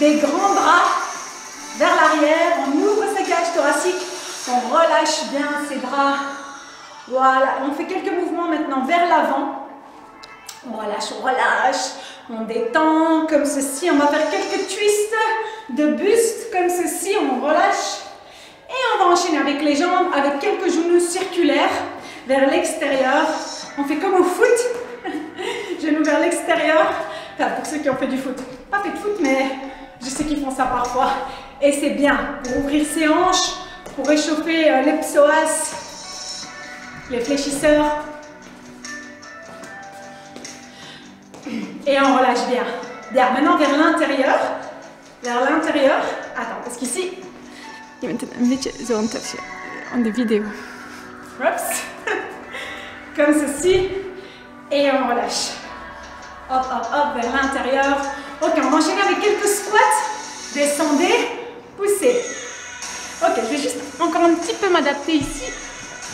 des grands bras vers l'arrière, on ouvre sa cage thoracique, on relâche bien ses bras. Voilà, on fait quelques mouvements maintenant vers l'avant. On relâche, on détend comme ceci. On va faire quelques twists de buste comme ceci, on relâche. Et on va enchaîner avec les jambes, avec quelques genoux circulaires vers l'extérieur. On fait comme au foot, genoux vers l'extérieur. Enfin, pour ceux qui ont fait du foot, pas fait de foot, mais je sais qu'ils font ça parfois. Et c'est bien pour ouvrir ses hanches, pour réchauffer les psoas, les fléchisseurs. Et on relâche bien. Bien, maintenant vers l'intérieur. Vers l'intérieur. Attends, parce qu'ici... Je bent een beetje zo aan de video. Oups. Comme ceci. Et on relâche. Hop, hop, hop, vers l'intérieur. Ok, on va enchaîner avec quelques squats. Descendez, poussez. Ok, je vais juste encore un petit peu m'adapter ici.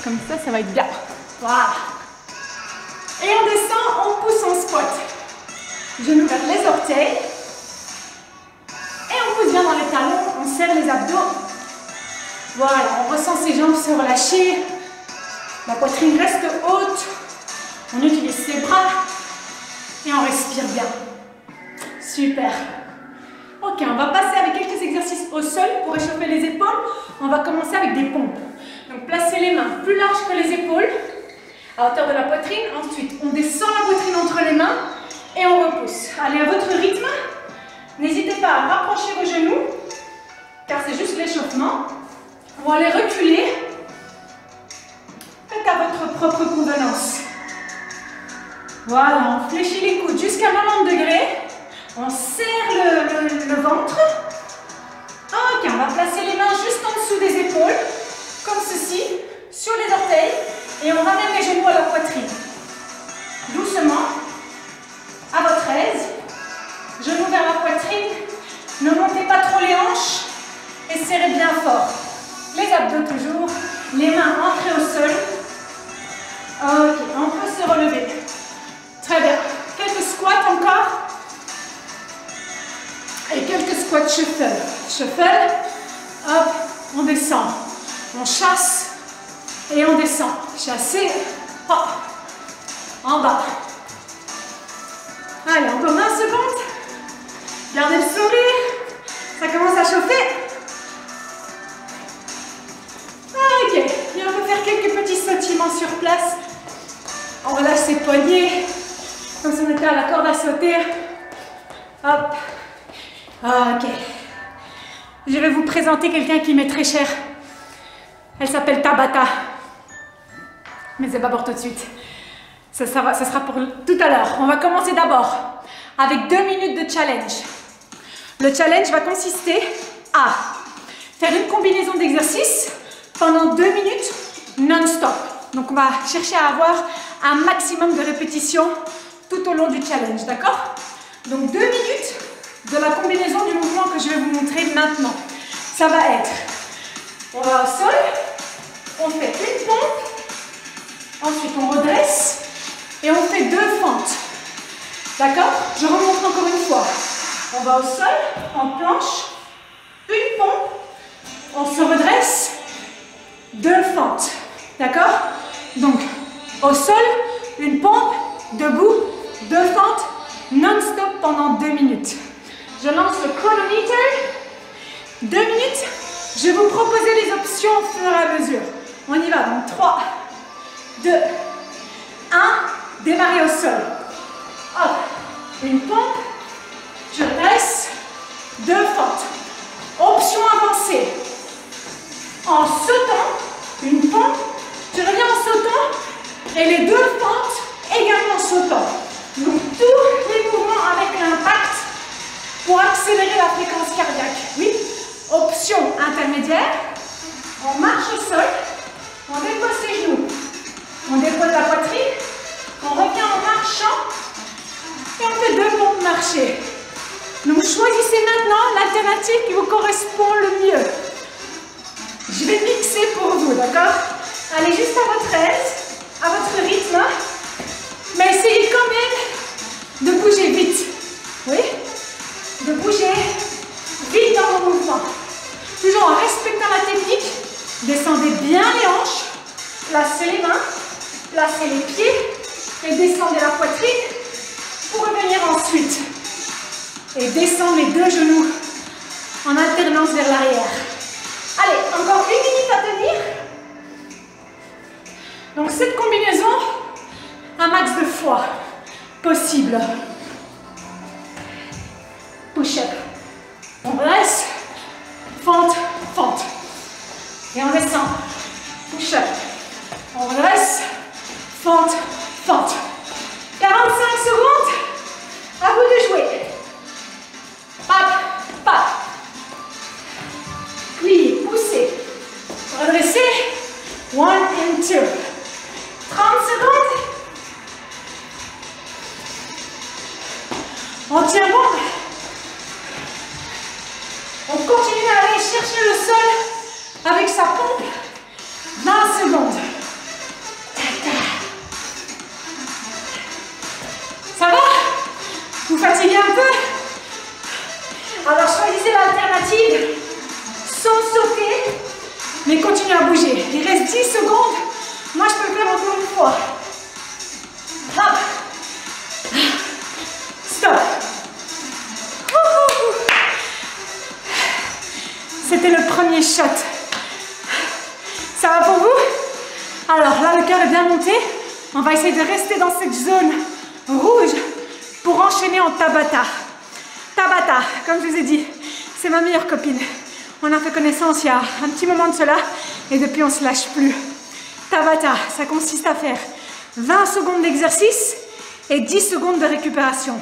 Comme ça va être bien. Voilà. Et on descend, on pousse en squat. Genoux vers les orteils. Et on pousse bien dans les talons, on serre les abdos. Voilà, on ressent ses jambes se relâcher. La poitrine reste haute. On utilise ses bras. Et on respire bien. Super. Ok, on va passer avec quelques exercices au sol pour réchauffer les épaules. On va commencer avec des pompes. Donc placez les mains plus larges que les épaules, à hauteur de la poitrine. Ensuite, on descend la poitrine entre les mains et on repousse. Allez à votre rythme. N'hésitez pas à rapprocher vos genoux, car c'est juste l'échauffement. Ou allez reculer. Faites à votre propre convenance. Voilà, on fléchit les coudes jusqu'à 90 degrés. On serre le ventre. Ok, on va placer les mains juste en dessous des épaules, comme ceci, sur les orteils. Et on ramène les genoux à la poitrine. Doucement, à votre aise. Genoux vers la poitrine. Ne montez pas trop les hanches. Et serrez bien fort. Les abdos toujours. Les mains ancrées au sol. Ok, on peut se relever. Très bien. Quelques squats encore. Et quelques squats shuffle. Shuffle. Hop, on descend. On chasse. Et on descend. Chasser. Hop. En bas. Allez, encore 20 secondes. Gardez le sourire. Ça commence à chauffer. Ok. Et on peut faire quelques petits sautillements sur place. On relâche ses poignets. Comme si on était à la corde à sauter. Hop. Ok. Je vais vous présenter quelqu'un qui m'est très cher. Elle s'appelle Tabata. Mais c'est pas pour tout de suite. Ça sera pour tout à l'heure. On va commencer d'abord avec 2 minutes de challenge. Le challenge va consister à faire une combinaison d'exercices pendant 2 minutes non-stop. Donc on va chercher à avoir un maximum de répétitions tout au long du challenge, d'accord? Donc 2 minutes de la combinaison du mouvement que je vais vous montrer maintenant. Ça va être, on va au sol, on fait une pompe, ensuite on redresse et on fait 2 fentes. D'accord? Je remonte encore une fois. On va au sol, en planche, une pompe, on se redresse, 2 fentes. D'accord? Donc, au sol, une pompe, debout, 2 fentes, non-stop pendant 2 minutes. Je lance le chronomètre. 2 minutes. Je vais vous proposer les options au fur et à mesure. On y va. Donc 3, 2, 1. Démarrez au sol. Hop. Une pompe. Je reste. 2 fentes. Option avancée. En sautant. Une pompe. Je reviens en sautant. Et les 2 fentes également en sautant. Donc tous les mouvements avec l'impact pour accélérer la fréquence cardiaque. Oui. Option intermédiaire. On marche au sol. On dépose ses genoux. On dépose la poitrine. On revient en marchant. Et on fait 2 pompes marchées. Donc choisissez maintenant l'alternative qui vous correspond le mieux. Je vais mixer pour vous, d'accord? Allez juste à votre aise, à votre rythme. Mais essayez quand même de bouger vite. Oui? De bouger vite dans vos mouvements. Toujours en respectant la technique, descendez bien les hanches, placez les mains, placez les pieds et descendez la poitrine pour revenir ensuite. Et descendre les deux genoux en alternance vers l'arrière. Allez, encore 1 minute à tenir. Donc cette combinaison, un max de fois possible. Push-up. On reste, fente, fente. Et on descend. Push-up. On reste, fente, fente. 45 secondes. À vous de jouer. Pap, pap. Pliez, poussez. Redressez. 1 and 2. 30 secondes. On tient bon. On continue à aller chercher le sol avec sa pompe. 20 secondes. Ça va? Vous fatiguez un peu? Alors choisissez l'alternative sans sauter, mais continuez à bouger. Il reste 10 secondes. Moi, je peux le faire encore une fois. Hop. Stop. C'était le premier shot. Ça va pour vous? Alors là, le cœur est bien monté. On va essayer de rester dans cette zone rouge pour enchaîner en Tabata. Tabata, comme je vous ai dit, c'est ma meilleure copine. On a fait connaissance il y a un petit moment de cela et depuis on ne se lâche plus. Tabata, ça consiste à faire 20 secondes d'exercice et 10 secondes de récupération.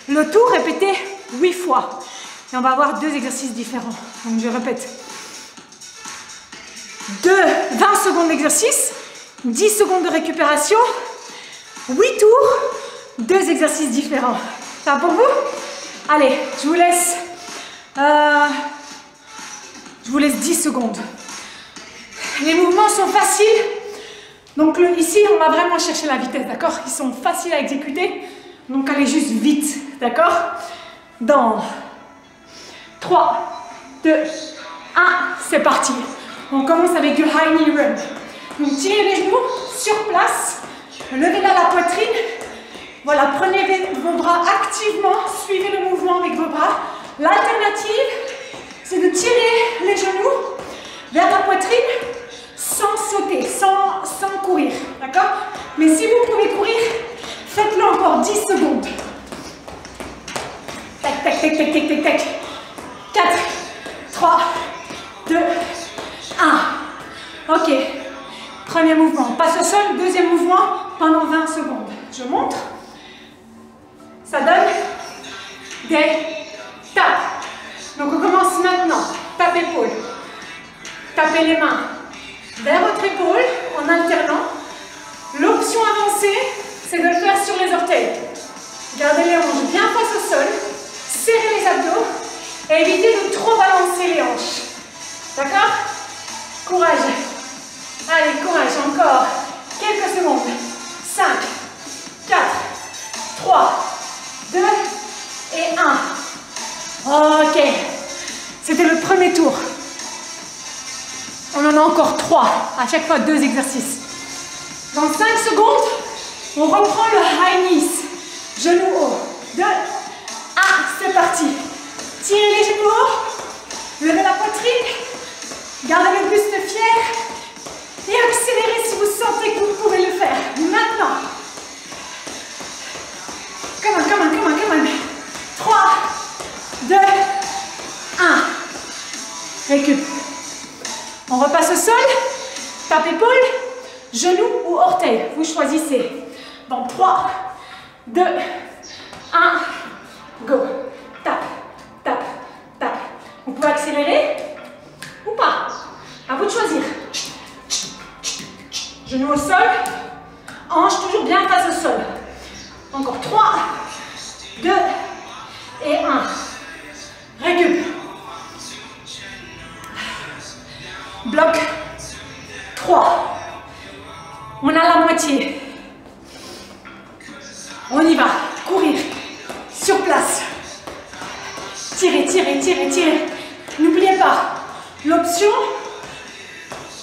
Le tout répété 8 fois. Et on va avoir 2 exercices différents. Donc je répète. 20 secondes d'exercice, 10 secondes de récupération, 8 tours, 2 exercices différents. Ça va pour vous? Allez, je vous laisse 10 secondes. Les mouvements sont faciles. Donc ici, on va vraiment chercher la vitesse, d'accord? Ils sont faciles à exécuter. Donc allez juste vite, d'accord? Dans 3, 2, 1, c'est parti. On commence avec du high knee run. Donc tirez les genoux sur place, levez là la poitrine. Voilà, prenez vos bras activement, suivez le mouvement avec vos bras. L'alternative, c'est de tirer les genoux vers la poitrine sans sauter, sans courir, d'accord? Mais si vous pouvez courir, faites-le encore 10 secondes. Tac, tac, tac, tac, tac, tac, tac. 4, 3, 2, 1. Ok. Premier mouvement. On passe au sol. Deuxième mouvement pendant 20 secondes. Je montre. Ça donne des tapes. Donc on commence maintenant. Tape épaule. Tapez les mains vers votre épaule en alternant. L'option avancée, c'est de le faire sur les orteils. Gardez les hanches bien face au sol. Serrez les abdos. Et évitez de trop balancer les hanches. D'accord? Courage. Allez, courage. Encore quelques secondes. 5, 4, 3, 2 et 1. Ok. C'était le premier tour. On en a encore 3. À chaque fois, 2 exercices. Dans 5 secondes, on reprend le high knees. Genoux haut. 2, 1. C'est parti. Tirez les genoux haut, levez la poitrine, gardez le buste fier et accélérez si vous sentez que vous pouvez le faire. Maintenant. Come on, come on, come on, come on. 3, 2, 1. Récup. On repasse au sol, tape épaule, genou ou orteil. Vous choisissez. Dans 3, 2, 1, go. Tape. Tape, tape. Vous pouvez accélérer ou pas. À vous de choisir. Genou au sol. Hanche toujours bien face au sol. Encore 3, 2 et 1. Récup. Bloc. 3. On a la moitié. On y va. Courir. Sur place. Tirez, tirez, tirez, tirez. N'oubliez pas, l'option,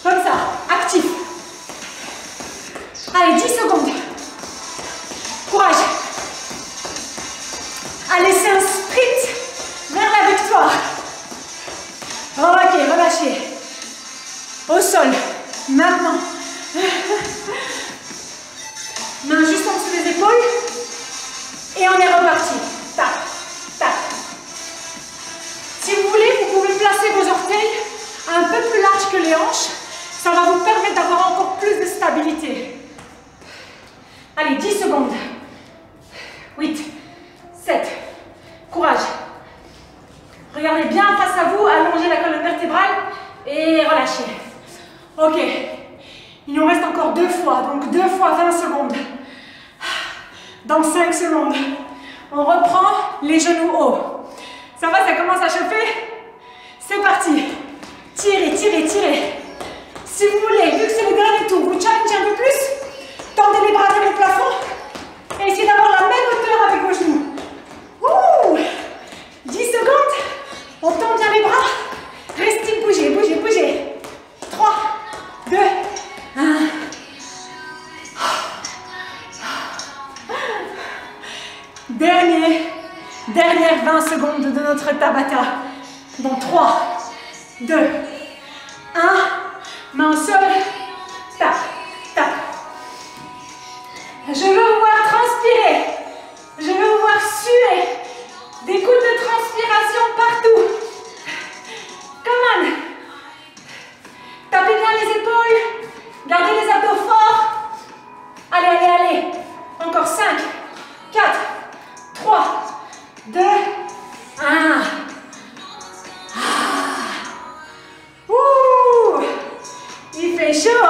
comme ça, actif. Allez, 10 secondes. Courage. Allez, c'est un sprint vers la victoire. Ok, relâchez. Au sol. Maintenant. Main juste en dessous des épaules. Et on est reparti. Tac, tac. Si vous voulez, vous pouvez placer vos orteils un peu plus larges que les hanches. Ça va vous permettre d'avoir encore plus de stabilité. Allez, 10 secondes. 8, 7. Courage. Regardez bien face à vous, allongez la colonne vertébrale et relâchez. Ok. Il nous reste encore 2 fois, donc 2 fois 20 secondes. Dans 5 secondes, on reprend les genoux hauts. Ça va, ça commence à chauffer? C'est parti. Tirez, tirez, tirez. Si vous voulez, vu que c'est le dernier tour, vous challengez un peu plus. Tendez les bras vers le plafond et essayez d'avoir la même hauteur avec vos genoux. Ouh, 10 secondes. On tend bien les bras. Restez, bougez, bougez, bougez. 3, 2, 1. Dernière 20 secondes de notre Tabata. Dans 3, 2, 1. Main au sol. Tac, tac. Je veux vous voir transpirer. Je veux vous voir suer. Des gouttes de transpiration partout. Come on. Tapez bien les épaules. Gardez les abdos forts. Allez, allez, allez. Encore 5, 4, 3, 2, 1. Ouh, il fait chaud.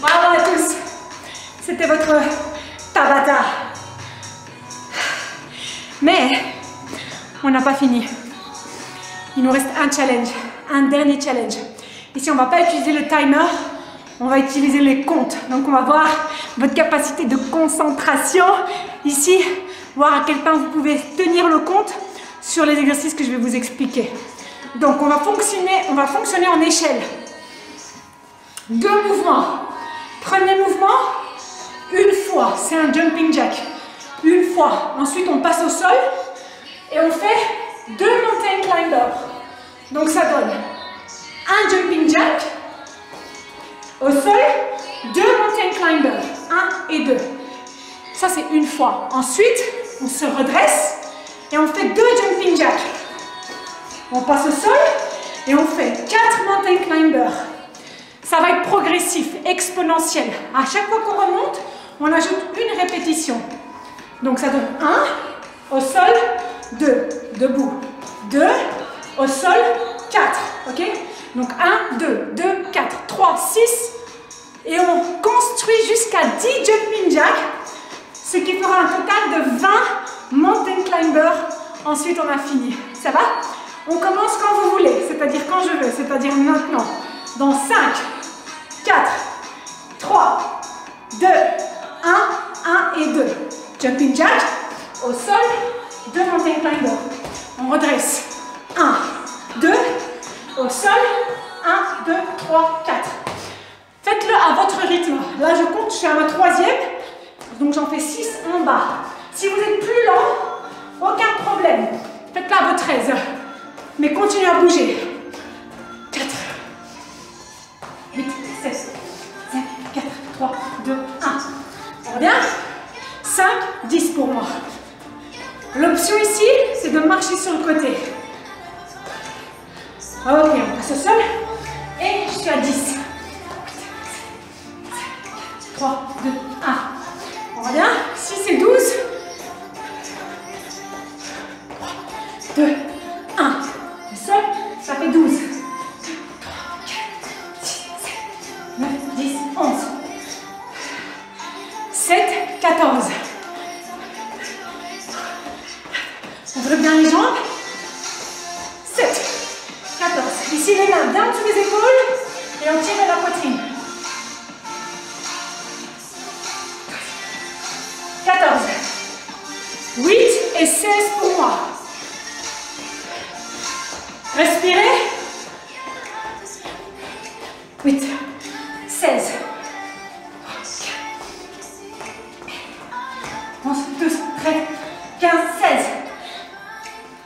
Bravo à tous. C'était votre Tabata. Mais on n'a pas fini. Il nous reste un challenge, un dernier challenge. Ici, on ne va pas utiliser le timer, on va utiliser les comptes. Donc, on va voir votre capacité de concentration. Ici, voir à quel point vous pouvez tenir le compte sur les exercices que je vais vous expliquer. Donc, on va fonctionner en échelle. 2 mouvements. Premier mouvement, une fois, c'est un jumping jack. Une fois. Ensuite, on passe au sol et on fait 2 mountain climbers. Donc, ça donne un jumping jack au sol, 2 mountain climbers. 1 et 2. Ça, c'est une fois. Ensuite, on se redresse et on fait 2 jumping jacks. On passe au sol et on fait 4 mountain climbers. Ça va être progressif, exponentiel. À chaque fois qu'on remonte, on ajoute une répétition. Donc ça donne 1, au sol, 2, debout, 2, au sol, 4, ok? Donc 1, 2, 2, 4, 3, 6, et on construit jusqu'à 10 jumping jacks, ce qui fera un total de 20 mountain climbers. Ensuite, on a fini. Ça va? On commence quand vous voulez, c'est-à-dire quand je veux, c'est-à-dire maintenant. Dans 5, 4, 3, 2, 1, 1 et 2. Jumping jack, au sol, 2 mountain climbers. On redresse. 1, 2, au sol, 1, 2, 3, 4. Faites-le à votre rythme. Là, je compte, je suis à ma 3e, donc j'en fais 6 en bas. Si vous êtes plus lent, aucun problème. Faites-le à votre aise. Mais continuez à bouger. 4, 8, 7, 5, 4, 3, 2, 1. On revient. 5, 10 pour moi. L'option ici, c'est de marcher sur le côté. Ok, on passe au sol. Et je suis à 10. 3, 2, 1. On revient. 6 et 12. 3, 2, 1. Le sol, ça fait 12. 3, 4, 6, 7, 9, 10, 11. 7, 14. Ouvre bien les jambes. 7, 14. Ici, les mains bien sous les épaules et on tire la poitrine. 14. 8 et 16 pour moi. Respirez. 8, 16, 11, 12, 13, 15, 16,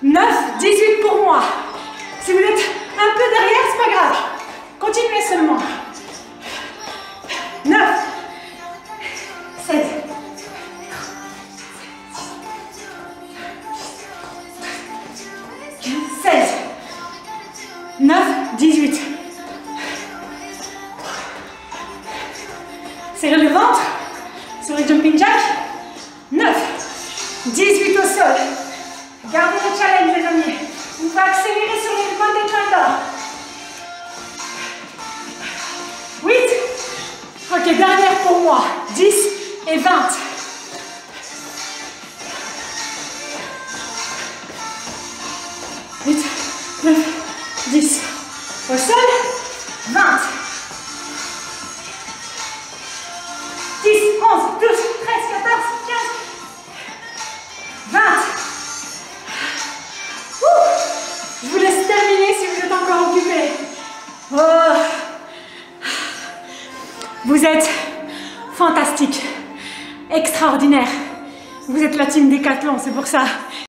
9, 18 pour moi. Si vous êtes un peu derrière, c'est pas grave. Continuez seulement. 9, 16, 15, 16, 9, 18. Serrez le ventre sur le jumping jack. 9, 18 au sol. Gardez le challenge, les amis. On va accélérer sur les points des joints. 8. Ok, dernière pour moi. 10 et 20. 8, 9, 10. Au sol. 20. 10, 11, 12, 13, 14, 15, 20. Je vous laisse terminer si vous êtes encore occupés. Oh. Vous êtes fantastique, extraordinaire. Vous êtes la team Décathlon, c'est pour ça.